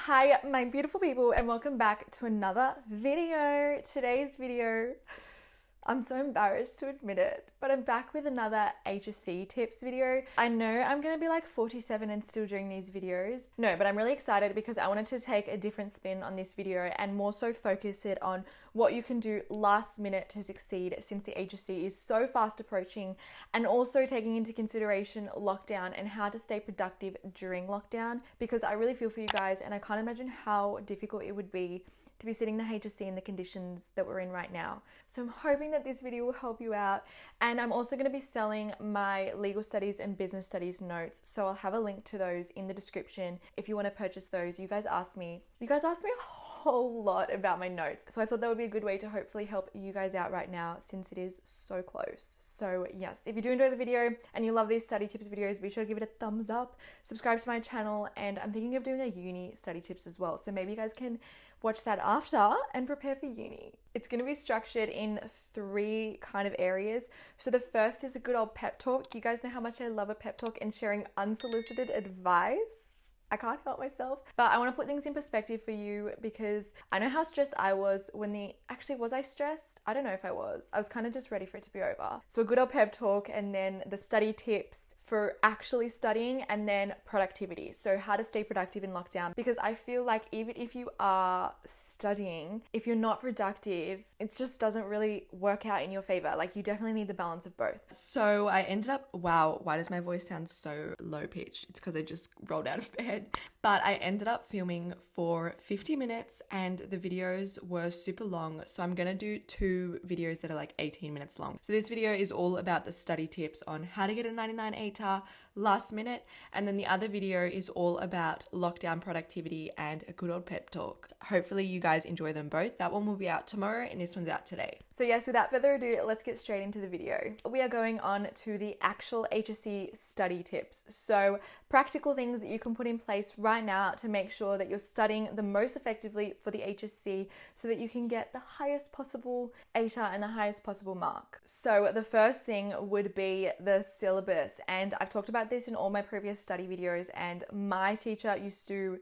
Hi, my beautiful people, and welcome back to another video. Today's video, I'm so embarrassed to admit it, but I'm back with another HSC tips video. I know I'm gonna be like 47 and still doing these videos. No, but I'm really excited because I wanted to take a different spin on this video and more so focus it on what you can do last minute to succeed since the HSC is so fast approaching, and also taking into consideration lockdown and how to stay productive during lockdown, because I really feel for you guys and I can't imagine how difficult it would be to be sitting the HSC in the conditions that we're in right now. So I'm hoping that this video will help you out. And I'm also going to be selling my legal studies and business studies notes. So I'll have a link to those in the description if you want to purchase those. You guys asked me a whole lot about my notes. So I thought that would be a good way to hopefully help you guys out right now since it is so close. So yes, if you do enjoy the video and you love these study tips videos, be sure to give it a thumbs up, subscribe to my channel, and I'm thinking of doing a uni study tips as well. So maybe you guys can watch that after and prepare for uni. It's going to be structured in 3 kind of areas. So the first is a good old pep talk. You guys know how much I love a pep talk and sharing unsolicited advice. I can't help myself. But I want to put things in perspective for you because I know how stressed I was when actually, was I stressed? I don't know if I was. I was kind of just ready for it to be over. So a good old pep talk, and then the study tips for actually studying, and then productivity. So how to stay productive in lockdown, because I feel like even if you are studying, if you're not productive, it just doesn't really work out in your favor. Like, you definitely need the balance of both. So I ended up, wow, why does my voice sound so low pitched? It's because I just rolled out of bed. But I ended up filming for 50 minutes and the videos were super long. So I'm gonna do 2 videos that are like 18 minutes long. So this video is all about the study tips on how to get a 99 ATAR last minute, and then the other video is all about lockdown productivity and a good old pep talk. Hopefully you guys enjoy them both. That one will be out tomorrow and this one's out today. So yes, without further ado, let's get straight into the video. We are going on to the actual HSC study tips. So practical things that you can put in place right now to make sure that you're studying the most effectively for the HSC so that you can get the highest possible ATAR and the highest possible mark. So the first thing would be the syllabus, and I've talked about this in all my previous study videos, and my teacher used to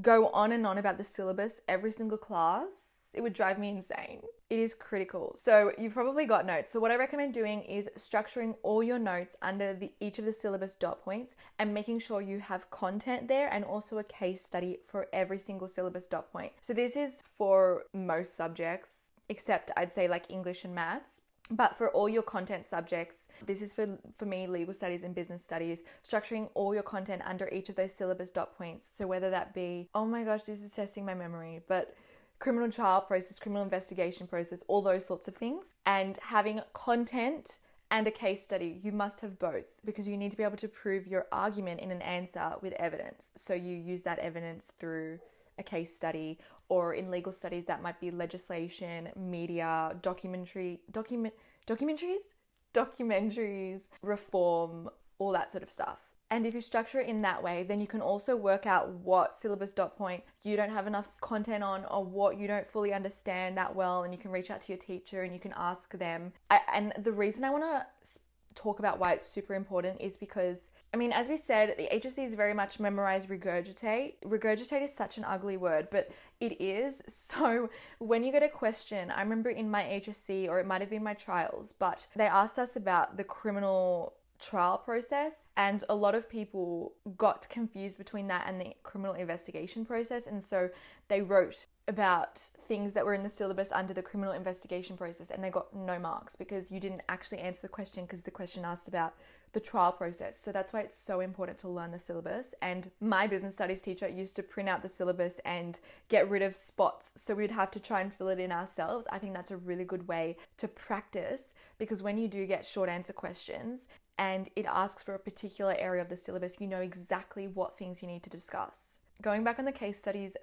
go on and on about the syllabus every single class. It would drive me insane. It is critical. So you've probably got notes. So what I recommend doing is structuring all your notes under each of the syllabus dot points and making sure you have content there and also a case study for every single syllabus dot point. So this is for most subjects, except I'd say like English and maths. But for all your content subjects, this is for me, legal studies and business studies, structuring all your content under each of those syllabus dot points. So whether that be, oh my gosh, this is testing my memory, but criminal trial process, criminal investigation process, all those sorts of things. And having content and a case study, you must have both because you need to be able to prove your argument in an answer with evidence. So you use that evidence through a case study, or in legal studies that might be legislation, media, documentaries, reform, all that sort of stuff. And if you structure it in that way, then you can also work out what syllabus dot point you don't have enough content on, or what you don't fully understand that well, and you can reach out to your teacher and you can ask them. And the reason I want to talk about why it's super important is because, I mean, as we said, the HSC is very much memorize, regurgitate. Regurgitate is such an ugly word, but it is. So when you get a question, I remember in my HSC, or it might have been my trials, but they asked us about the criminal trial process, and a lot of people got confused between that and the criminal investigation process, and so they wrote about things that were in the syllabus under the criminal investigation process and they got no marks because you didn't actually answer the question, because the question asked about the trial process. So that's why it's so important to learn the syllabus. And my business studies teacher used to print out the syllabus and get rid of spots, so we'd have to try and fill it in ourselves. I think that's a really good way to practice, because when you do get short answer questions and it asks for a particular area of the syllabus, you know exactly what things you need to discuss. Going back on the case studies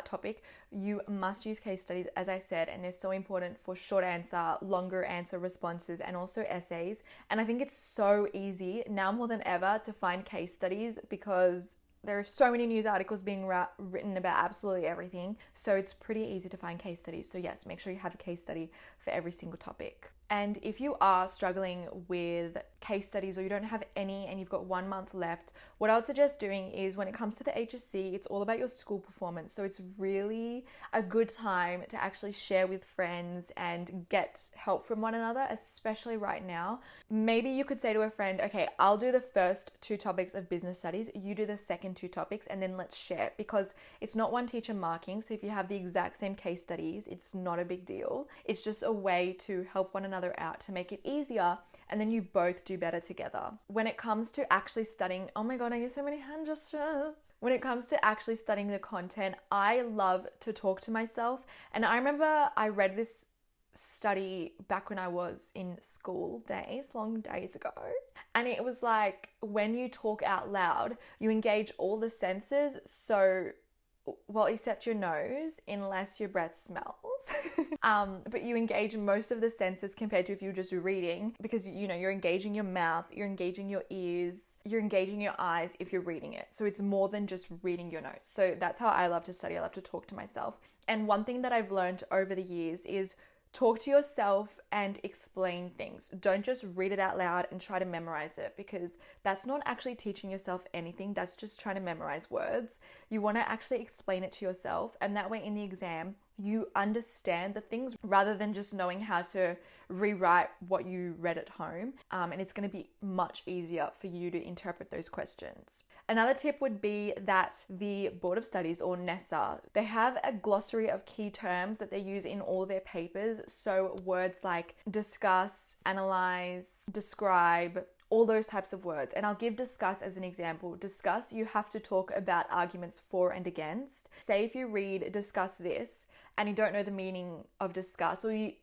topic, you must use case studies, as I said, and they're so important for short answer, longer answer responses, and also essays. And I think it's so easy now more than ever to find case studies because there are so many news articles being written about absolutely everything. So it's pretty easy to find case studies. So yes, make sure you have a case study for every single topic. And if you are struggling with case studies or you don't have any and you've got 1 month left, what I would suggest doing is when it comes to the HSC, it's all about your school performance. So it's really a good time to actually share with friends and get help from one another, especially right now. Maybe you could say to a friend, okay, I'll do the first 2 topics of business studies, you do the second 2 topics, and then let's share, because it's not one teacher marking. So if you have the exact same case studies, it's not a big deal. It's just a way to help one another out to make it easier, and then you both do better together. When it comes to actually studying, oh my god, I use so many hand gestures. When it comes to actually studying the content, I love to talk to myself. And I remember I read this study back when I was in school days, long days ago. And it was like, when you talk out loud, you engage all the senses. So, well, except your nose, unless your breath smells. But you engage most of the senses compared to if you're just reading, because you're engaging your mouth, you're engaging your ears, you're engaging your eyes if you're reading it. So it's more than just reading your notes. So that's how I love to study. I love to talk to myself. And one thing that I've learned over the years is talk to yourself and explain things. Don't just read it out loud and try to memorize it, because that's not actually teaching yourself anything. That's just trying to memorize words. You want to actually explain it to yourself, and that way in the exam, you understand the things rather than just knowing how to rewrite what you read at home. And it's going to be much easier for you to interpret those questions. Another tip would be that the Board of Studies, or NESA, they have a glossary of key terms that they use in all their papers. So words like discuss, analyze, describe, all those types of words. And I'll give discuss as an example. Discuss, you have to talk about arguments for and against. Say if you read discuss this and you don't know the meaning of discuss, or we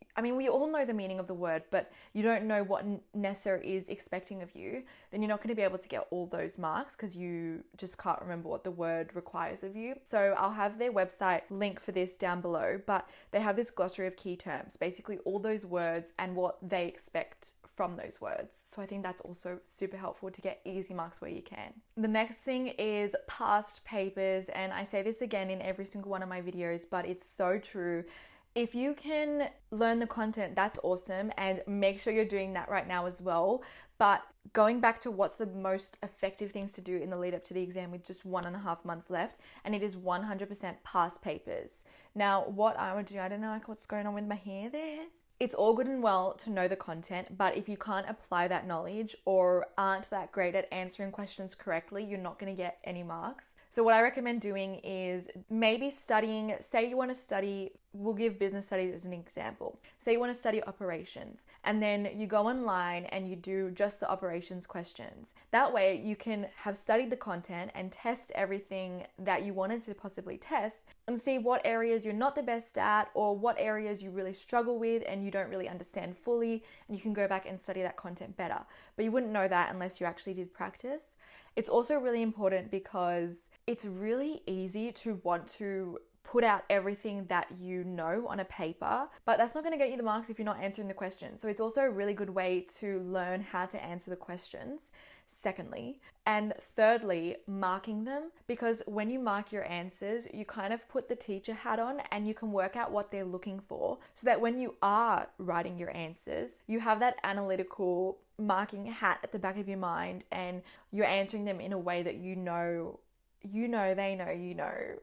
all know the meaning of the word, but you don't know what NESA is expecting of you, then you're not going to be able to get all those marks because you just can't remember what the word requires of you. So I'll have their website link for this down below, but they have this glossary of key terms, basically all those words and what they expect from those words. So I think that's also super helpful to get easy marks where you can. The next thing is past papers, and I say this again in every single one of my videos, but it's so true. If you can learn the content, that's awesome, and make sure you're doing that right now as well. But going back to what's the most effective things to do in the lead up to the exam with just 1.5 months left, and it is 100% past papers. Now, what I would do, I don't know what's going on with my hair there. It's all good and well to know the content, but if you can't apply that knowledge or aren't that great at answering questions correctly, you're not going to get any marks. So what I recommend doing is maybe studying, say you want to study, we'll give business studies as an example. Say you want to study operations, and then you go online and you do just the operations questions. That way you can have studied the content and test everything that you wanted to possibly test and see what areas you're not the best at, or what areas you really struggle with and you don't really understand fully, and you can go back and study that content better. But you wouldn't know that unless you actually did practice. It's also really important because it's really easy to want to put out everything that you know on a paper, but that's not going to get you the marks if you're not answering the question. So it's also a really good way to learn how to answer the questions, secondly. And thirdly, marking them, because when you mark your answers, you kind of put the teacher hat on and you can work out what they're looking for, so that when you are writing your answers, you have that analytical marking hat at the back of your mind and you're answering them in a way that you know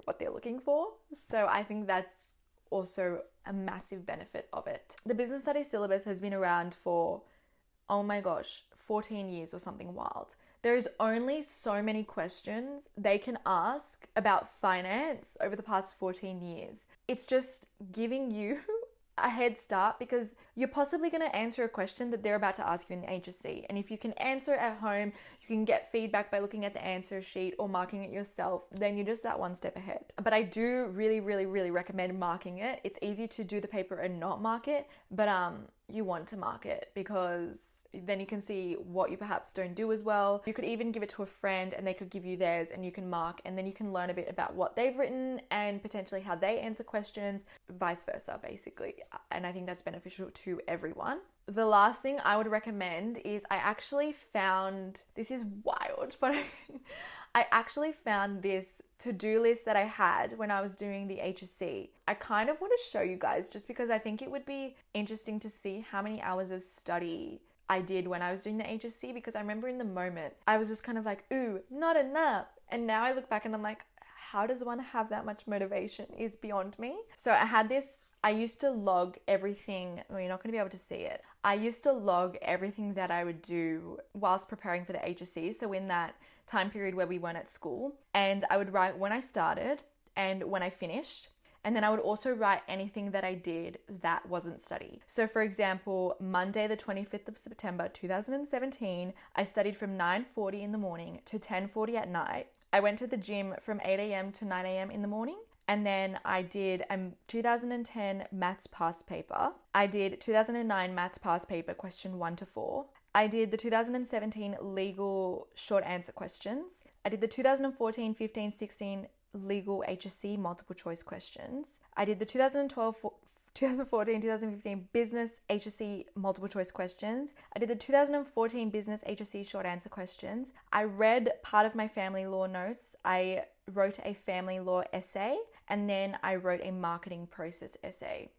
what they're looking for. So I think that's also a massive benefit of it. The business studies syllabus has been around for, oh my gosh, 14 years or something wild. There's only so many questions they can ask about finance over the past 14 years. It's just giving you a head start, because you're possibly going to answer a question that they're about to ask you in the HSC. And if you can answer it at home, you can get feedback by looking at the answer sheet or marking it yourself, then you're just that one step ahead. But I do really, really, really recommend marking it. It's easy to do the paper and not mark it, but you want to mark it, because then you can see what you perhaps don't do as well. You could even give it to a friend and they could give you theirs and you can mark, and then you can learn a bit about what they've written and potentially how they answer questions, vice versa, basically. And I think that's beneficial to everyone. The last thing I would recommend is, I actually found, this is wild, but I actually found this to-do list that I had when I was doing the HSC. I kind of want to show you guys just because I think it would be interesting to see how many hours of study I did when I was doing the HSC, because I remember in the moment I was just kind of like, ooh, not enough. And now I look back and I'm like, how does one have that much motivation is beyond me. So I had this, I used to log everything. Well, you're not going to be able to see it. I used to log everything that I would do whilst preparing for the HSC. So in that time period where we weren't at school, and I would write when I started and when I finished. And then I would also write anything that I did that wasn't study. So for example, Monday, the 25th of September, 2017, I studied from 9:40 in the morning to 10:40 at night. I went to the gym from 8 a.m. to 9 a.m. in the morning. And then I did a 2010 maths past paper. I did 2009 maths past paper, question 1 to 4. I did the 2017 legal short answer questions. I did the 2014, 15, 16 legal HSC multiple choice questions. I did the 2014, 2015 business HSC multiple choice questions. I did the 2014 business HSC short answer questions. I read part of my family law notes. I wrote a family law essay, and then I wrote a marketing process essay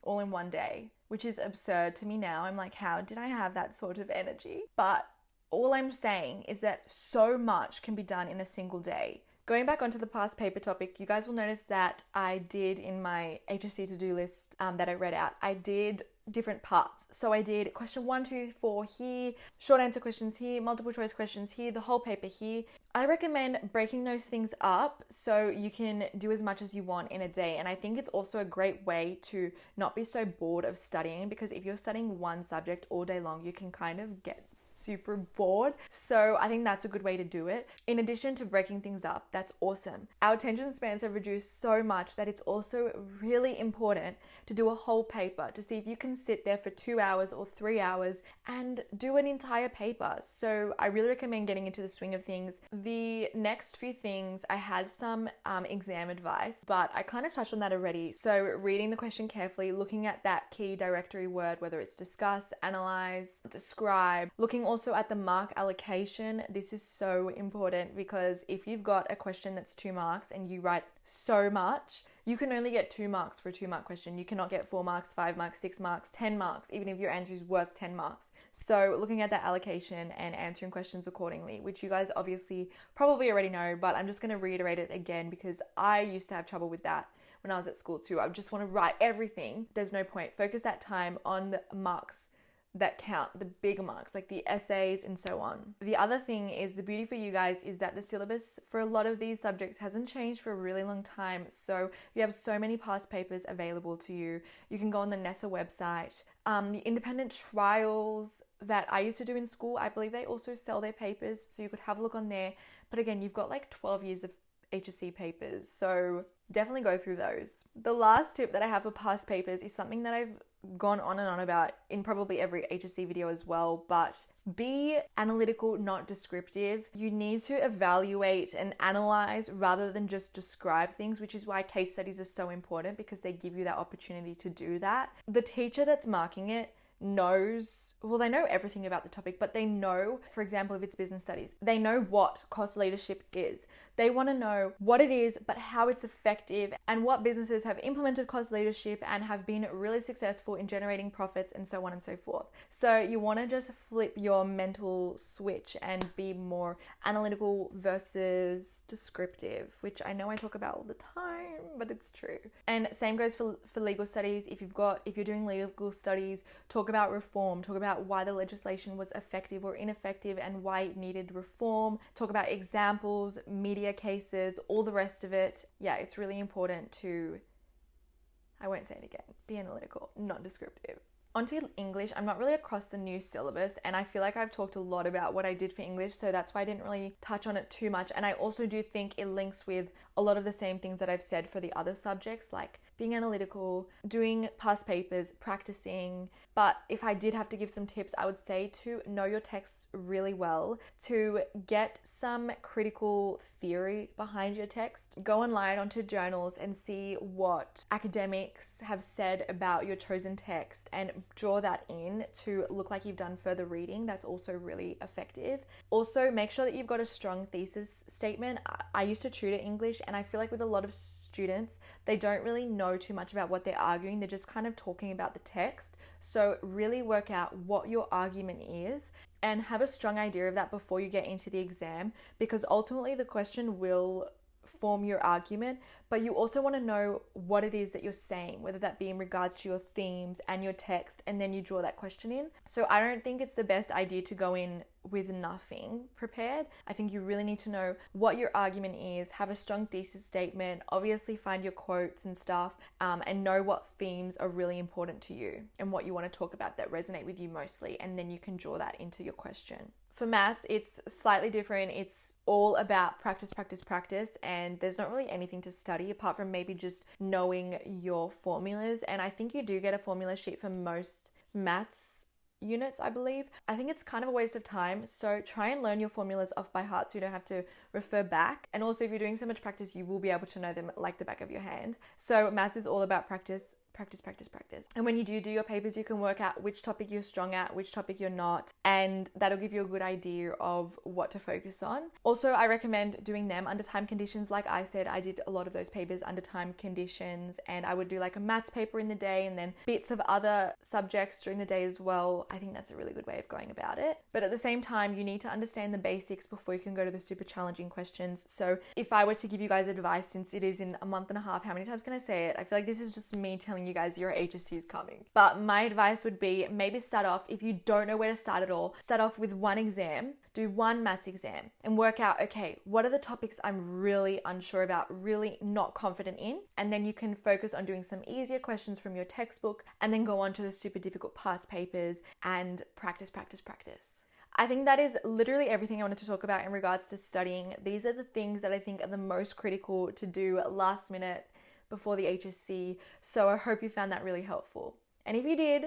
all in one day, which is absurd to me now. I'm like, how did I have that sort of energy? But all I'm saying is that so much can be done in a single day. Going back onto the past paper topic, you guys will notice that I did in my HSC to-do list that I read out, I did different parts. So I did question 1, 2, 4 here, short answer questions here, multiple choice questions here, the whole paper here. I recommend breaking those things up so you can do as much as you want in a day. And I think it's also a great way to not be so bored of studying, because if you're studying one subject all day long, you can kind of get super bored. So I think that's a good way to do it. In addition to breaking things up, that's awesome. Our attention spans have reduced so much that it's also really important to do a whole paper, to see if you can sit there for 2 hours or 3 hours and do an entire paper. So I really recommend getting into the swing of things. The next few things, I had some exam advice, but I kind of touched on that already. So reading the question carefully, looking at that key directory word, whether it's discuss, analyze, describe, looking also at the mark allocation. This is so important, because if you've got a question that's 2 marks and you write so much, you can only get 2 marks for a 2-mark question. You cannot get 4 marks, 5 marks, 6 marks, 10 marks, even if your answer is worth 10 marks. So looking at that allocation and answering questions accordingly, which you guys obviously probably already know, but I'm just going to reiterate it again because I used to have trouble with that when I was at school too. I just want to write everything. There's no point. Focus that time on the marks that count, the big marks, like the essays and so on. The other thing is, the beauty for you guys is that the syllabus for a lot of these subjects hasn't changed for a really long time. So you have so many past papers available to you. You can go on the NESA website. The independent trials that I used to do in school, I believe they also sell their papers, so you could have a look on there. But again, you've got like 12 years of HSC papers, so definitely go through those. The last tip that I have for past papers is something that I've gone on and on about in probably every HSC video as well, but be analytical, not descriptive. You need to evaluate and analyze rather than just describe things, which is why case studies are so important, because they give you that opportunity to do that. The teacher that's marking it knows, well, they know everything about the topic, but they know, for example, if it's business studies, they know what cost leadership is. They want to know what it is, but how it's effective, and what businesses have implemented cost leadership and have been really successful in generating profits, and so on and so forth. So you want to just flip your mental switch and be more analytical versus descriptive, which I know I talk about all the time, but it's true. And same goes for legal studies. If you're doing legal studies, talk about reform, talk about why the legislation was effective or ineffective and why it needed reform, talk about examples, media cases, all the rest of it. Yeah, it's really important to, I won't say it again, be analytical, not descriptive. Onto English, I'm not really across the new syllabus, and I feel like I've talked a lot about what I did for English, so that's why I didn't really touch on it too much. And I also do think it links with a lot of the same things that I've said for the other subjects, like being analytical, doing past papers, practicing. But if I did have to give some tips, I would say to know your texts really well, to get some critical theory behind your text. Go online onto journals and see what academics have said about your chosen text and draw that in to look like you've done further reading. That's also really effective. Also, make sure that you've got a strong thesis statement. I used to tutor English, and I feel like with a lot of students, they don't really know too much about what they're arguing. They're just kind of talking about the text. So really work out what your argument is and have a strong idea of that before you get into the exam, because ultimately the question will form your argument, but you also want to know what it is that you're saying, whether that be in regards to your themes and your text, and then you draw that question in. So I don't think it's the best idea to go in with nothing prepared. I think you really need to know what your argument is, have a strong thesis statement, obviously find your quotes and stuff, and know what themes are really important to you and what you want to talk about that resonate with you mostly, and then you can draw that into your question. For maths, it's slightly different. It's all about practice, practice, practice, and there's not really anything to study apart from maybe just knowing your formulas. And I think you do get a formula sheet for most maths units, I believe. I think it's kind of a waste of time, so try and learn your formulas off by heart so you don't have to refer back. And also, if you're doing so much practice, you will be able to know them like the back of your hand. So maths is all about practice, practice, practice, practice. And when you do your papers, you can work out which topic you're strong at, which topic you're not, and that'll give you a good idea of what to focus on. Also, I recommend doing them under time conditions. Like I said, I did a lot of those papers under time conditions, and I would do like a maths paper in the day and then bits of other subjects during the day as well. I think that's a really good way of going about it. But at the same time, you need to understand the basics before you can go to the super challenging questions. So if I were to give you guys advice, since it is in a month and a half, how many times can I say it? I feel like this is just me telling you guys your HSC is coming. But my advice would be maybe start off, if you don't know where to start at all, start off with one exam, do one maths exam and work out, okay, what are the topics I'm really unsure about, really not confident in? And then you can focus on doing some easier questions from your textbook and then go on to the super difficult past papers and practice, practice, practice. I think that is literally everything I wanted to talk about in regards to studying. These are the things that I think are the most critical to do last minute before the HSC. So I hope you found that really helpful. And if you did,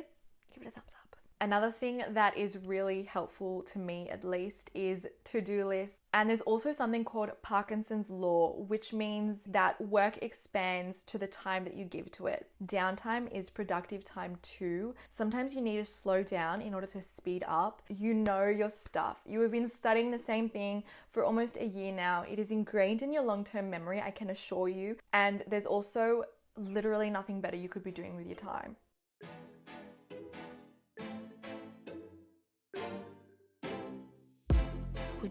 give it a thumbs up. Another thing that is really helpful to me, at least, is to-do lists. And there's also something called Parkinson's law, which means that work expands to the time that you give to it. Downtime is productive time too. Sometimes you need to slow down in order to speed up. You know your stuff. You have been studying the same thing for almost a year now. It is ingrained in your long-term memory, I can assure you. And there's also literally nothing better you could be doing with your time. We